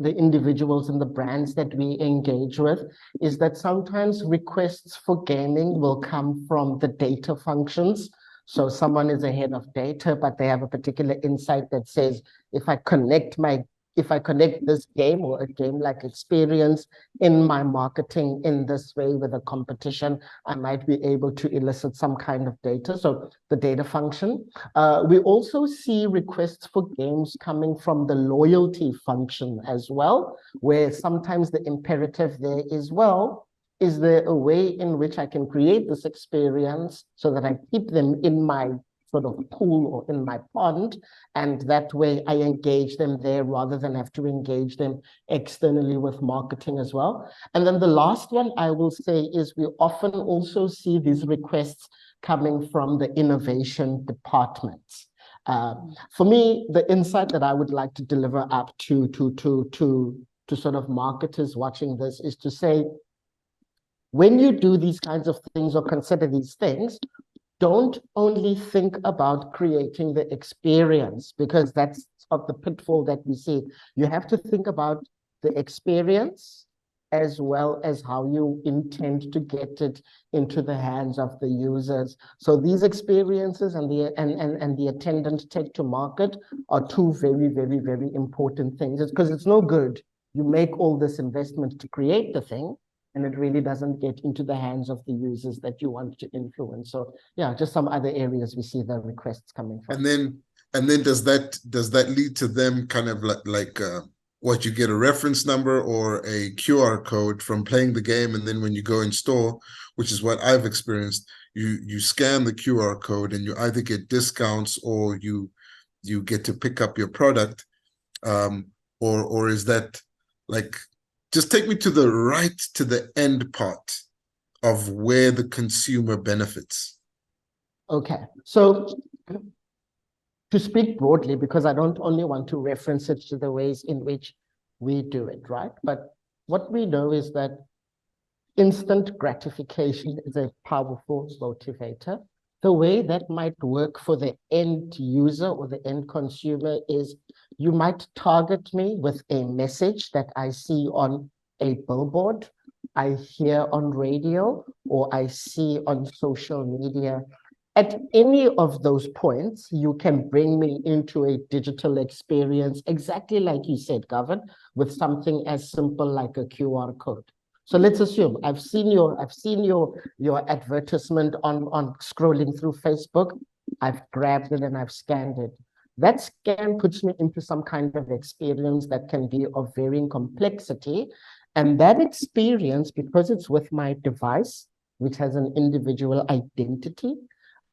individuals and the brands that we engage with is that sometimes requests for gaming will come from the data functions. So someone is a head of data, but they have a particular insight that says, if I connect this game or a game-like experience in my marketing in this way with a competition, I might be able to elicit some kind of data. So the data function. We also see requests for games coming from the loyalty function as well, where sometimes the imperative there is, well, is there a way in which I can create this experience so that I keep them in my sort of pool or in my pond, and that way I engage them there rather than have to engage them externally with marketing as well. And then the last one I will say is we often also see these requests coming from the innovation departments. For me, the insight that I would like to deliver up to sort of marketers watching this is to say, when you do these kinds of things or consider these things, don't only think about creating the experience, because that's of the pitfall that we see. You have to think about the experience as well as how you intend to get it into the hands of the users. So these experiences and the attendant take to market are two very, very, very important things. It's because it's no good. You make all this investment to create the thing, and it really doesn't get into the hands of the users that you want to influence. So yeah, just some other areas we see the requests coming from. And then does that lead to them kind of like what, you get a reference number or a QR code from playing the game, and then when you go in store, which is what I've experienced, you scan the QR code and you either get discounts or you get to pick up your product, or is that like, just take me to the end part of where the consumer benefits. Okay, so to speak broadly, because I don't only want to reference it to the ways in which we do it, right? But what we know is that instant gratification is a powerful motivator. The way that might work for the end user or the end consumer is you might target me with a message that I see on a billboard, I hear on radio, or I see on social media. At any of those points, you can bring me into a digital experience, exactly like you said, Gavin, with something as simple like a QR code. So let's assume I've seen your advertisement on scrolling through Facebook. I've grabbed it and I've scanned it. That scan puts me into some kind of experience that can be of varying complexity. And that experience, because it's with my device, which has an individual identity,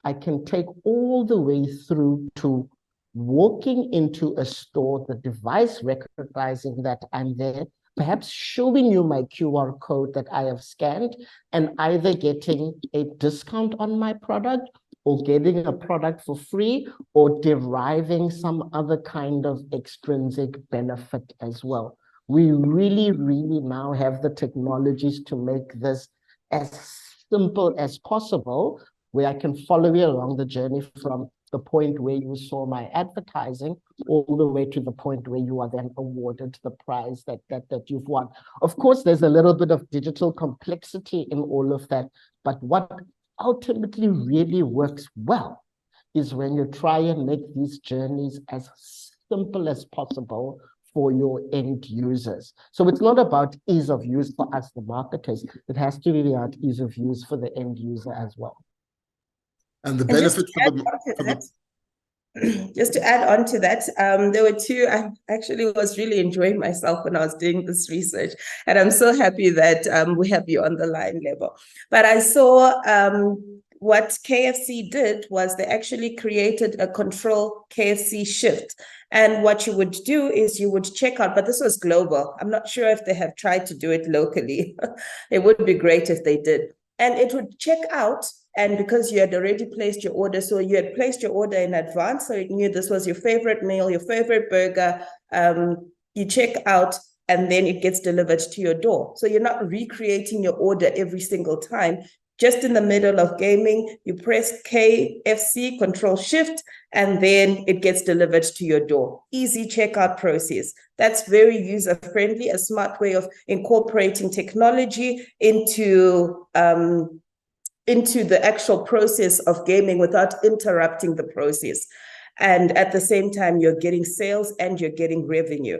I can take all the way through to walking into a store, the device recognizing that I'm there, perhaps showing you my QR code that I have scanned, and either getting a discount on my product or getting a product for free or deriving some other kind of extrinsic benefit as well. We really, really now have the technologies to make this as simple as possible, where I can follow you along the journey from the point where you saw my advertising all the way to the point where you are then awarded the prize that you've won. Of course, there's a little bit of digital complexity in all of that, but what ultimately really works well is when you try and make these journeys as simple as possible for your end users. So it's not about ease of use for us, the marketers. It has to be about ease of use for the end user as well. And the benefit for the just to add on to that, there were two. I actually was really enjoying myself when I was doing this research, and I'm so happy that we have you on the line, Lebo. But I saw what KFC did was they actually created a control KFC shift. And what you would do is you would check out, but this was global. I'm not sure if they have tried to do it locally. It would be great if they did. And it would check out. And because you had already placed your order, so you had placed your order in advance, so it knew this was your favorite meal, your favorite burger, you check out, and then it gets delivered to your door. So you're not recreating your order every single time. Just in the middle of gaming, you press KFC, Control Shift, and then it gets delivered to your door. Easy checkout process. That's very user-friendly, a smart way of incorporating technology into the actual process of gaming without interrupting the process. And at the same time, you're getting sales and you're getting revenue.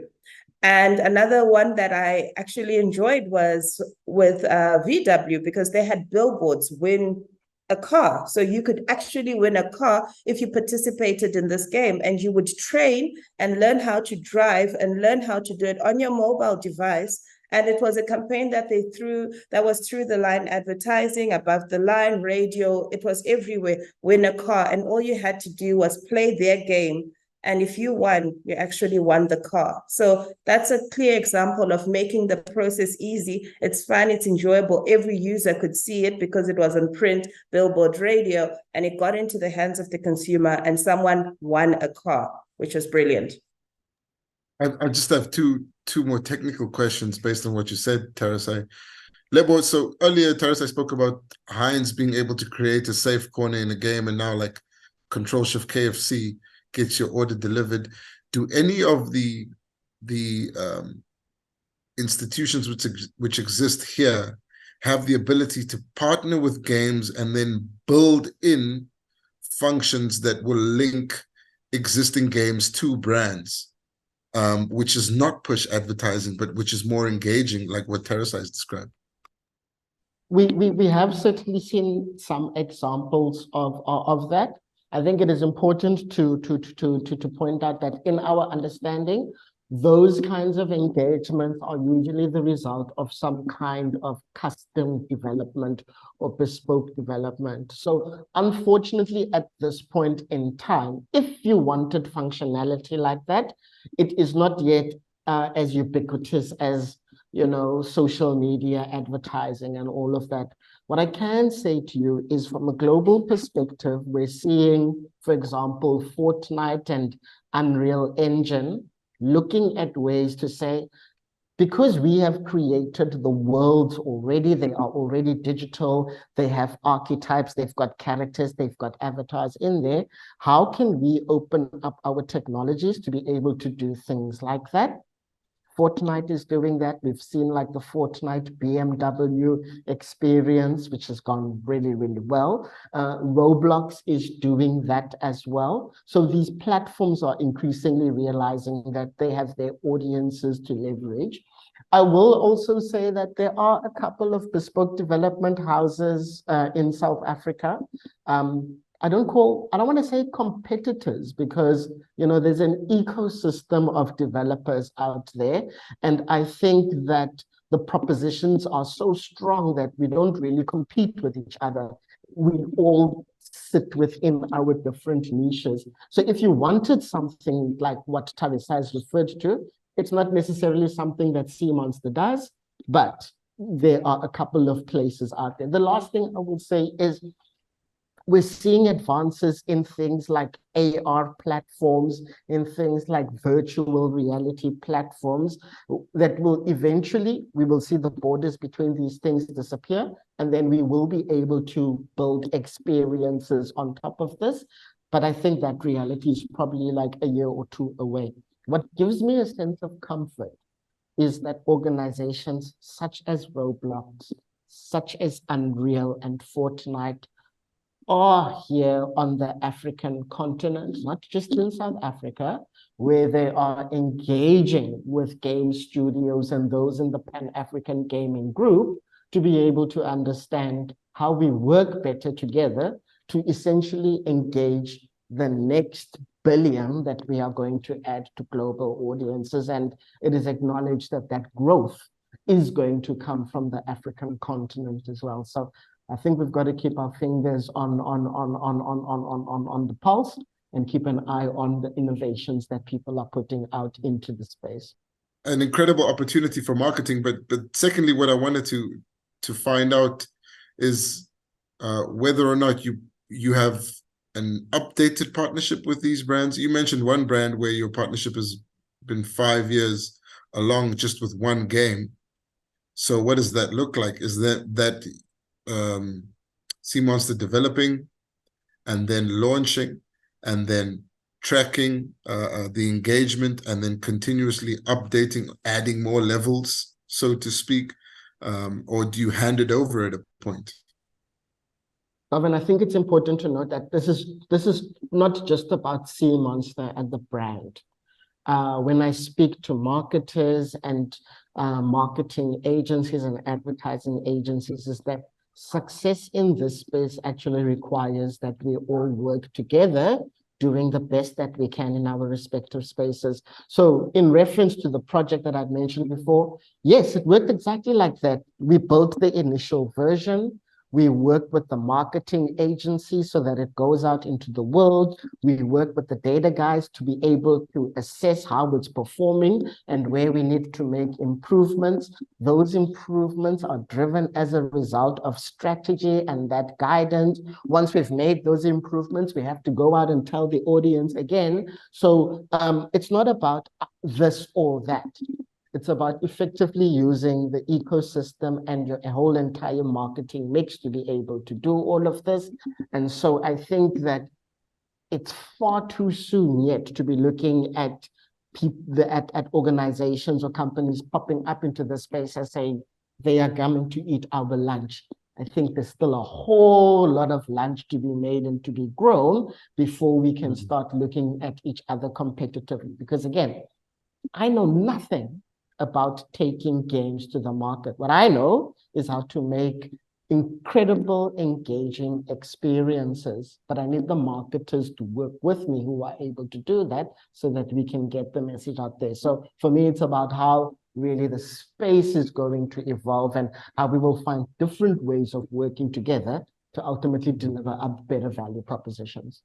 And another one that I actually enjoyed was with VW, because they had billboards win a car. So you could actually win a car if you participated in this game, and you would train and learn how to drive and learn how to do it on your mobile device. And it was a campaign that they threw, that was through the line advertising, above the line, radio, it was everywhere, win a car. And all you had to do was play their game. And if you won, you actually won the car. So that's a clear example of making the process easy. It's fun, it's enjoyable. Every user could see it because it was on print, billboard, radio, and it got into the hands of the consumer, and someone won a car, which was brilliant. I just have two more technical questions based on what you said, Tarasai. Lebo, so earlier Tarasai spoke about Heinz being able to create a safe corner in a game, and now like Control Shift KFC gets your order delivered. Do any of the institutions which exist here have the ability to partner with games and then build in functions that will link existing games to brands? Which is not push advertising, but which is more engaging, like what Teresa has described. We have certainly seen some examples of that. I think it is important to point out that in our understanding, those kinds of engagements are usually the result of some kind of custom development or bespoke development. So unfortunately, at this point in time, if you wanted functionality like that, it is not yet as ubiquitous as, you know, social media, advertising, and all of that. What I can say to you is, from a global perspective, we're seeing, for example, Fortnite and Unreal Engine looking at ways to say, because we have created the worlds already, they are already digital, they have archetypes, they've got characters, they've got avatars in there, how can we open up our technologies to be able to do things like that? Fortnite is doing that. We've seen like the Fortnite BMW experience, which has gone really, really well. Roblox is doing that as well. So these platforms are increasingly realizing that they have their audiences to leverage. I will also say that there are a couple of bespoke development houses in South Africa. I don't want to say competitors, because, you know, there's an ecosystem of developers out there. And I think that the propositions are so strong that we don't really compete with each other. We all sit within our different niches. So if you wanted something like what Tarisa has referred to, it's not necessarily something that Sea Monster does, but there are a couple of places out there. The last thing I would say is, we're seeing advances in things like AR platforms, in things like virtual reality platforms that will eventually, we will see the borders between these things disappear, and then we will be able to build experiences on top of this. But I think that reality is probably like a year or two away. What gives me a sense of comfort is that organizations such as Roblox, such as Unreal and Fortnite are here on the African continent, not just in South Africa, where they are engaging with game studios and those in the Pan-African Gaming Group to be able to understand how we work better together to essentially engage the next billion that we are going to add to global audiences. And it is acknowledged that that growth is going to come from the African continent as well. So I think we've got to keep our fingers on the pulse and keep an eye on the innovations that people are putting out into the space. An incredible opportunity for marketing, but secondly, what I wanted to find out is whether or not you have an updated partnership with these brands. You mentioned one brand where your partnership has been 5 years along just with one game. So what does that look like? Is that Sea Monster developing and then launching and then tracking the engagement and then continuously updating, adding more levels, so to speak, or do you hand it over at a point? Gavin, I think it's important to note that this is not just about Sea Monster and the brand. When I speak to marketers and marketing agencies and advertising agencies, is that success in this space actually requires that we all work together, doing the best that we can in our respective spaces. So in reference to the project that I've mentioned before, yes, it worked exactly like that. We built the initial version. We work with the marketing agency so that it goes out into the world. We work with the data guys to be able to assess how it's performing and where we need to make improvements. Those improvements are driven as a result of strategy and that guidance. Once we've made those improvements, we have to go out and tell the audience again. So it's not about this or that. It's about effectively using the ecosystem and your whole entire marketing mix to be able to do all of this. And so I think that it's far too soon yet to be looking at organizations or companies popping up into the space and saying they are coming to eat our lunch. I think there's still a whole lot of lunch to be made and to be grown before we can start looking at each other competitively. Because again, I know nothing about taking games to the market. What I know is how to make incredible, engaging experiences, but I need the marketers to work with me who are able to do that so that we can get the message out there. So for me, it's about how really the space is going to evolve and how we will find different ways of working together to ultimately deliver up better value propositions.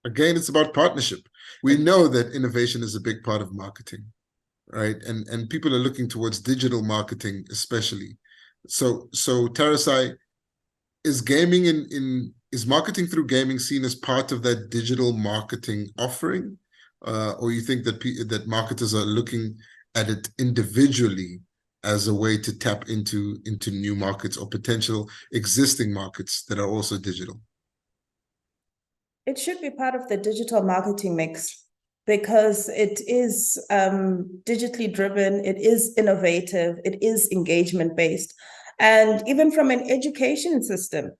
Again, it's about partnership. We know that innovation is a big part of marketing, right? And people are looking towards digital marketing, especially. So Tarasai, is gaming is marketing through gaming seen as part of that digital marketing offering, or you think that marketers are looking at it individually as a way to tap into new markets or potential existing markets that are also digital? It should be part of the digital marketing mix, because it is digitally driven, it is innovative, it is engagement based. And even from an education system,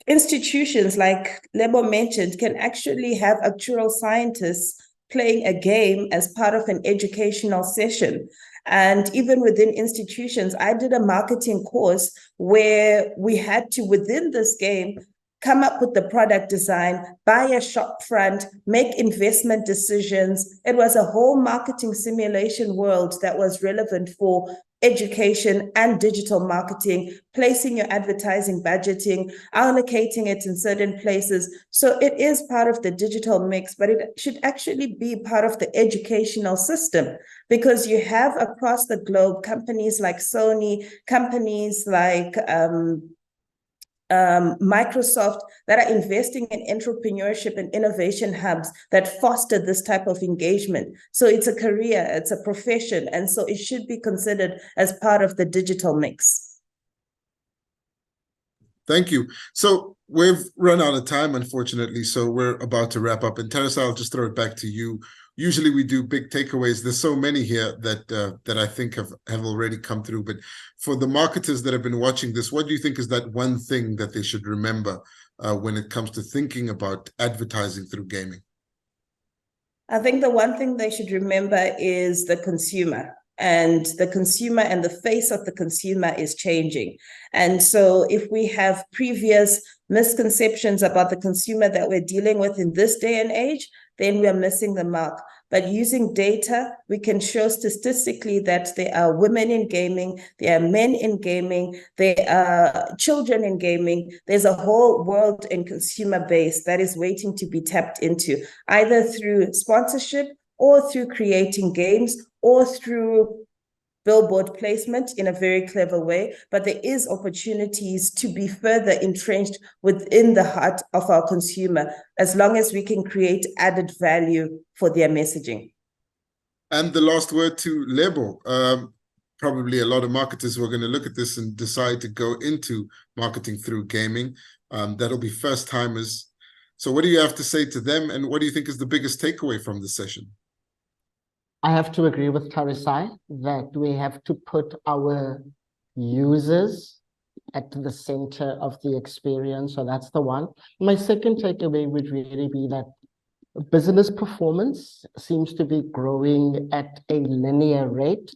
institutions like Lebo mentioned can actually have actual scientists playing a game as part of an educational session. And even within institutions, I did a marketing course where we had to, within this game, come up with the product design, buy a shop front, make investment decisions. It was a whole marketing simulation world that was relevant for education and digital marketing, placing your advertising budgeting, allocating it in certain places. So it is part of the digital mix, but it should actually be part of the educational system, because you have across the globe companies like Sony, companies like Microsoft, that are investing in entrepreneurship and innovation hubs that foster this type of engagement. So it's a career, it's a profession, and so it should be considered as part of the digital mix. Thank you. So we've run out of time, unfortunately, so we're about to wrap up. And Teresa, I'll just throw it back to you. Usually we do big takeaways. There's so many here that I think have already come through. But for the marketers that have been watching this, what do you think is that one thing that they should remember when it comes to thinking about advertising through gaming? I think the one thing they should remember is the consumer. And the consumer and the face of the consumer is changing. And so if we have previous misconceptions about the consumer that we're dealing with in this day and age, then we are missing the mark. But using data, we can show statistically that there are women in gaming, there are men in gaming, there are children in gaming. There's a whole world and consumer base that is waiting to be tapped into, either through sponsorship or through creating games or through billboard placement in a very clever way. But there is opportunities to be further entrenched within the heart of our consumer, as long as we can create added value for their messaging. And the last word to Lebo. Probably a lot of marketers who are going to look at this and decide to go into marketing through gaming. That'll be first timers. So what do you have to say to them? And what do you think is the biggest takeaway from this session? I have to agree with Tarisai that we have to put our users at the center of the experience. So that's the one. My second takeaway would really be that business performance seems to be growing at a linear rate.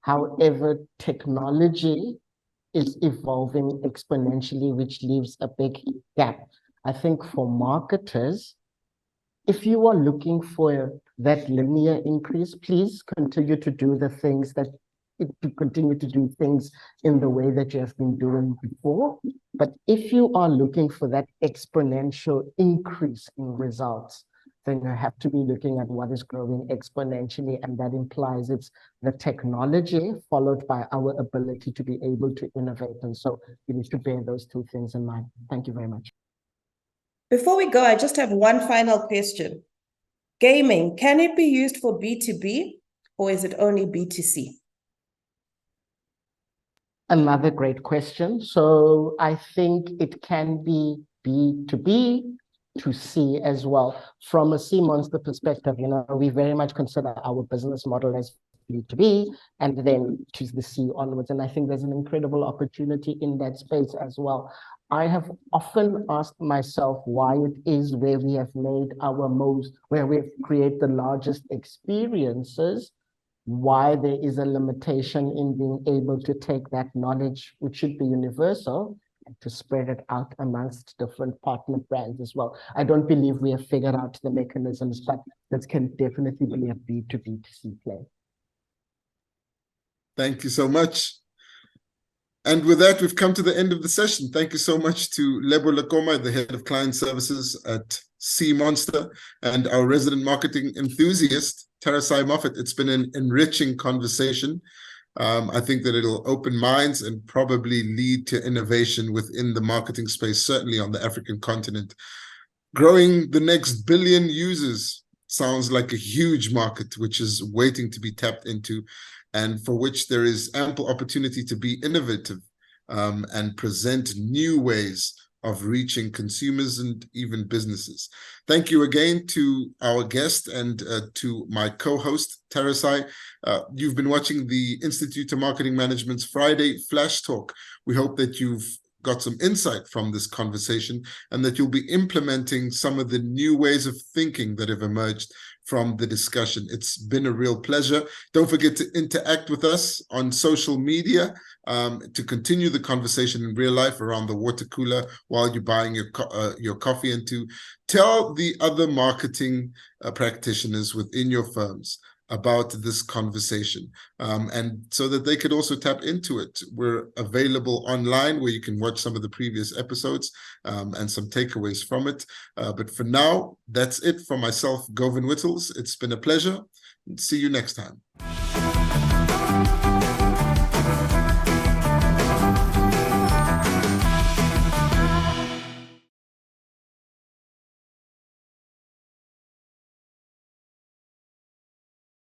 However, technology is evolving exponentially, which leaves a big gap. I think for marketers, if you are looking for that linear increase, please continue to do the things that continue to do things in the way that you have been doing before. But if you are looking for that exponential increase in results, then you have to be looking at what is growing exponentially, and that implies it's the technology followed by our ability to be able to innovate. And so you need to bear those two things in mind. Thank you very much. Before we go, I just have one final question. Gaming, can it be used for B2B or is it only B2C? Another great question. So I think it can be B2B to C as well. From a C Monster perspective, we very much consider our business model as B2B and then to the C onwards. And I think there's an incredible opportunity in that space as well. I have often asked myself why it is where we have where we've created the largest experiences, why there is a limitation in being able to take that knowledge, which should be universal, and to spread it out amongst different partner brands as well. I don't believe we have figured out the mechanisms, but this can definitely be a B2B2C play. Thank you so much. And with that, we've come to the end of the session. Thank you so much to Lebo Lekoma, the head of client services at C Monster, and our resident marketing enthusiast, Tarisai Moffat. It's been an enriching conversation. I think that it'll open minds and probably lead to innovation within the marketing space, certainly on the African continent. Growing the next billion users sounds like a huge market, which is waiting to be tapped into, and for which there is ample opportunity to be innovative and present new ways of reaching consumers and even businesses. Thank you again to our guest and to my co-host, Tarisai. You've been watching the Institute of Marketing Management's Friday Flash Talk. We hope that you've got some insight from this conversation and that you'll be implementing some of the new ways of thinking that have emerged from the discussion. It's been a real pleasure. Don't forget to interact with us on social media to continue the conversation in real life around the water cooler while you're buying your coffee, and to tell the other marketing practitioners within your firms about this conversation, and so that they could also tap into it. We're available online where you can watch some of the previous episodes and some takeaways from it. But for now, that's it from myself, Govan Whittles. It's been a pleasure. See you next time.